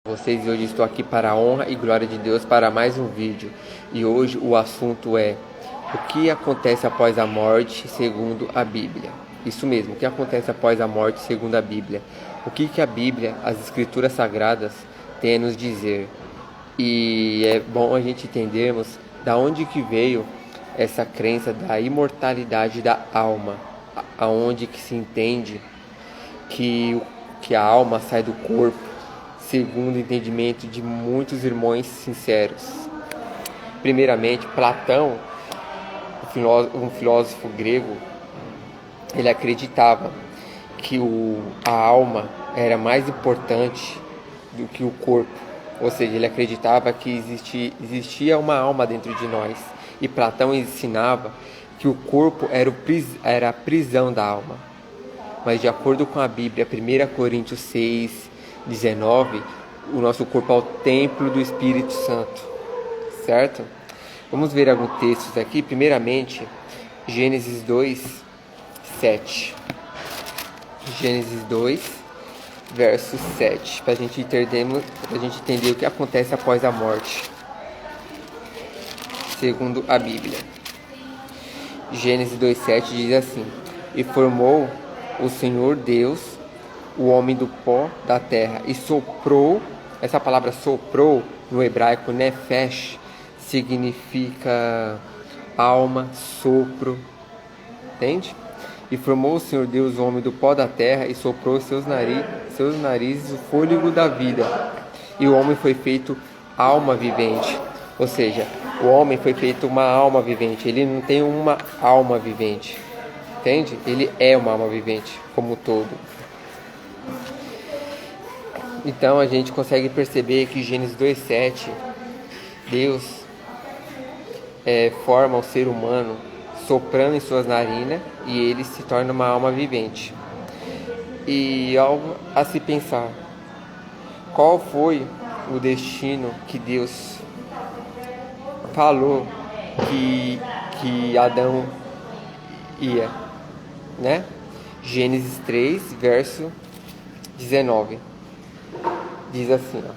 Vocês, hoje estou aqui para a honra e glória de Deus para mais um vídeo. E hoje o assunto é: o que acontece após a morte segundo a Bíblia? Isso mesmo, o que acontece após a morte segundo a Bíblia? O que a Bíblia, as Escrituras Sagradas, tem a nos dizer? E é bom a gente entendermos da onde que veio essa crença da imortalidade da alma, aonde que se entende que a alma sai do corpo, segundo o entendimento de muitos irmãos sinceros. Primeiramente, Platão, um filósofo grego, ele acreditava que a alma era mais importante do que o corpo. Ou seja, ele acreditava que existia uma alma dentro de nós. E Platão ensinava que o corpo era a prisão da alma. Mas de acordo com a Bíblia, 1 Coríntios 6:19, o nosso corpo é o templo do Espírito Santo, certo? Vamos ver alguns textos aqui. Primeiramente, Gênesis 2:7. Gênesis 2, verso 7, para a gente entender o que acontece após a morte, segundo a Bíblia. Gênesis 2:7 diz assim: E formou o Senhor Deus o homem do pó da terra, e soprou. Essa palavra soprou, no hebraico nefesh, significa alma, sopro, entende? E formou o Senhor Deus o homem do pó da terra, e soprou seus narizes o fôlego da vida, e o homem foi feito alma vivente. Ou seja, o homem foi feito uma alma vivente. Ele não tem uma alma vivente, entende? Ele é uma alma vivente como um todo. Então a gente consegue perceber que Gênesis 2:7, Deus forma o ser humano soprando em suas narinas, e ele se torna uma alma vivente. E algo a se pensar: qual foi o destino que Deus falou que Adão ia, né? Gênesis 3, verso 19, diz assim, ó: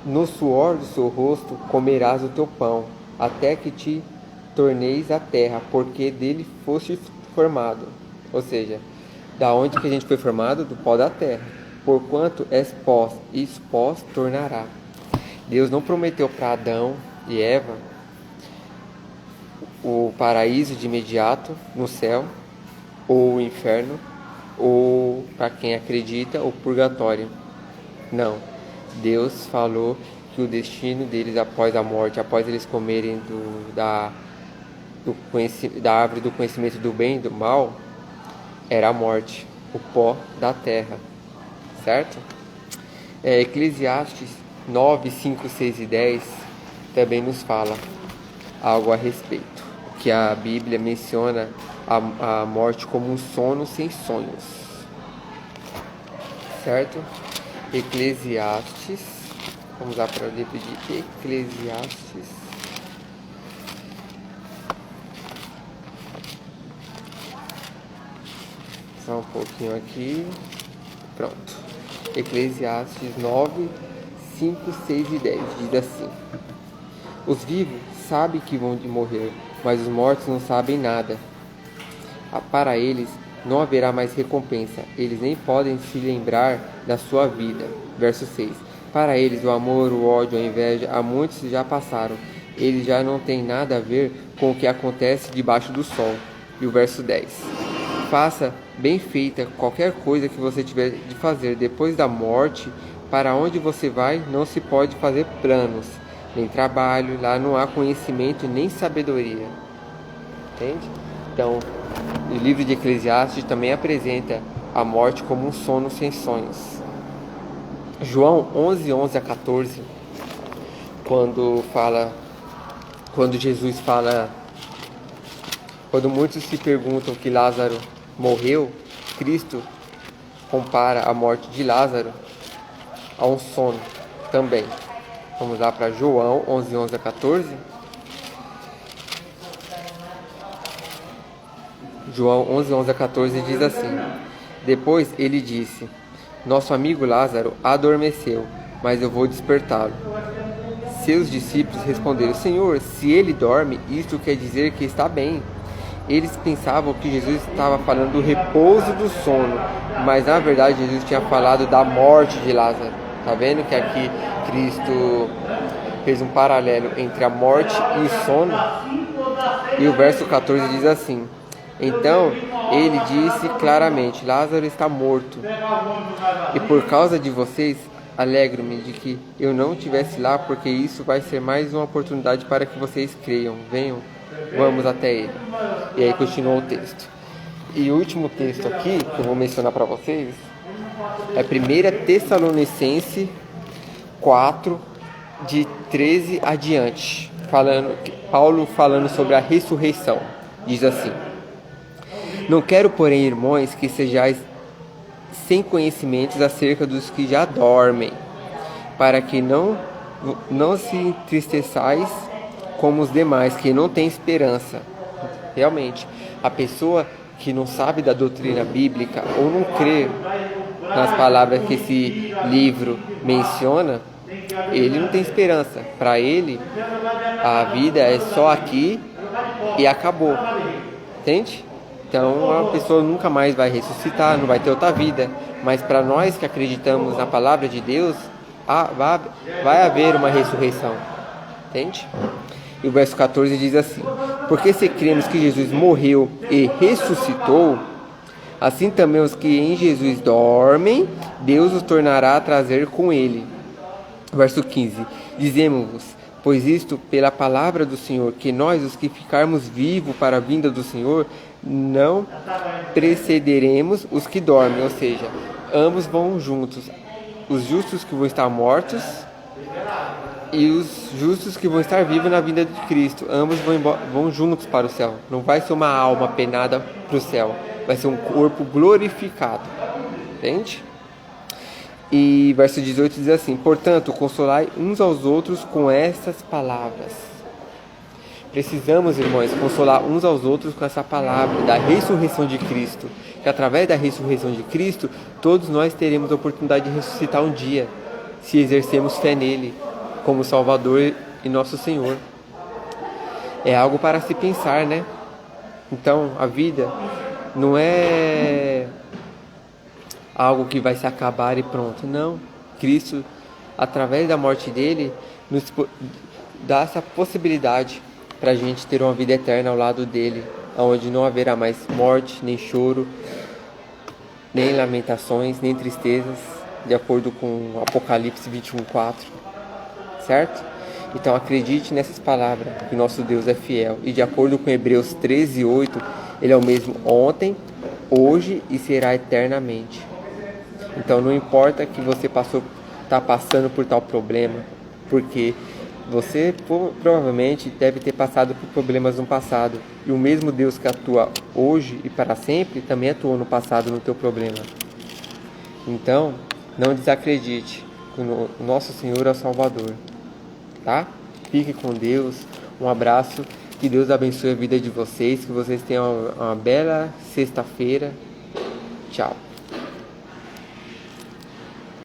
No suor do seu rosto comerás o teu pão, até que te torneis a terra, porque dele foste formado. Ou seja, da onde que a gente foi formado? Do pó da terra. Porquanto és pó, e pó tornará. Deus não prometeu para Adão e Eva o paraíso de imediato no céu, ou o inferno, ou, para quem acredita, o purgatório. Não. Deus falou que o destino deles após a morte, após eles comerem da árvore do conhecimento do bem e do mal, era a morte, o pó da terra, certo? Eclesiastes 9, 5, 6 e 10 também nos fala algo a respeito, que a Bíblia menciona a morte como um sono sem sonhos, certo? Eclesiastes, vamos lá para o livro de Eclesiastes, só um pouquinho aqui, pronto. Eclesiastes 9, 5, 6 e 10 diz assim: Os vivos sabem que vão de morrer, mas os mortos não sabem nada. Para eles não haverá mais recompensa, eles nem podem se lembrar da sua vida. Verso 6: Para eles o amor, o ódio, a inveja, há muitos já passaram. Eles já não têm nada a ver com o que acontece debaixo do sol. E o verso 10: Faça bem feita qualquer coisa que você tiver de fazer depois da morte. Para onde você vai, não se pode fazer planos, nem trabalho. Lá não há conhecimento nem sabedoria. Entende? Então, o livro de Eclesiastes também apresenta a morte como um sono sem sonhos. João 11, 11 a 14, quando Jesus fala, quando muitos se perguntam que Lázaro morreu, Cristo compara a morte de Lázaro a um sono também. Vamos lá para João 11, 11 a 14. João 11, 11 a 14 diz assim: Depois ele disse: Nosso amigo Lázaro adormeceu, mas eu vou despertá-lo. Seus discípulos responderam: Senhor, se ele dorme, isto quer dizer que está bem. Eles pensavam que Jesus estava falando do repouso do sono, mas na verdade Jesus tinha falado da morte de Lázaro. Tá vendo que aqui Cristo fez um paralelo entre a morte e o sono? E o verso 14 diz assim: então ele disse claramente: Lázaro está morto. E por causa de vocês, alegro-me de que eu não estivesse lá, porque isso vai ser mais uma oportunidade para que vocês creiam. Venham, vamos até ele. E aí continua o texto. E o último texto aqui, que eu vou mencionar para vocês, é 1 Tessalonicenses 4, de 13 adiante. Paulo falando sobre a ressurreição. Diz assim: não quero, porém, irmãos, que sejais sem conhecimentos acerca dos que já dormem, para que não se entristeçais como os demais, que não têm esperança. Realmente, a pessoa que não sabe da doutrina bíblica ou não crê nas palavras que esse livro menciona, ele não tem esperança. Para ele, a vida é só aqui e acabou. Entende? Então a pessoa nunca mais vai ressuscitar, não vai ter outra vida. Mas para nós que acreditamos na palavra de Deus, vai haver uma ressurreição. Entende? E o verso 14 diz assim: porque se cremos que Jesus morreu e ressuscitou, assim também os que em Jesus dormem, Deus os tornará a trazer com ele. Verso 15: dizemos-vos, pois isto pela palavra do Senhor, que nós, os que ficarmos vivos para a vinda do Senhor, não precederemos os que dormem. Ou seja, ambos vão juntos. Os justos que vão estar mortos e os justos que vão estar vivos na vinda de Cristo. Ambos vão juntos para o céu. Não vai ser uma alma penada para o céu. Vai ser um corpo glorificado. Entende? E verso 18 diz assim: portanto, consolai uns aos outros com essas palavras. Precisamos, irmãos, consolar uns aos outros com essa palavra da ressurreição de Cristo. Que através da ressurreição de Cristo, todos nós teremos a oportunidade de ressuscitar um dia, se exercermos fé nele, como Salvador e nosso Senhor. É algo para se pensar, né? Então, a vida não é algo que vai se acabar e pronto. Não. Cristo, através da morte dele, nos dá essa possibilidade para a gente ter uma vida eterna ao lado dele, onde não haverá mais morte, nem choro, nem lamentações, nem tristezas, de acordo com Apocalipse 21:4, certo? Então acredite nessas palavras, que nosso Deus é fiel, e de acordo com Hebreus 13:8, ele é o mesmo ontem, hoje e será eternamente. Então não importa que você está passando por tal problema, porque você provavelmente deve ter passado por problemas no passado. E o mesmo Deus que atua hoje e para sempre, também atuou no passado no teu problema. Então, não desacredite. O nosso Senhor é o Salvador. Tá? Fique com Deus. Um abraço. Que Deus abençoe a vida de vocês. Que vocês tenham uma bela sexta-feira. Tchau.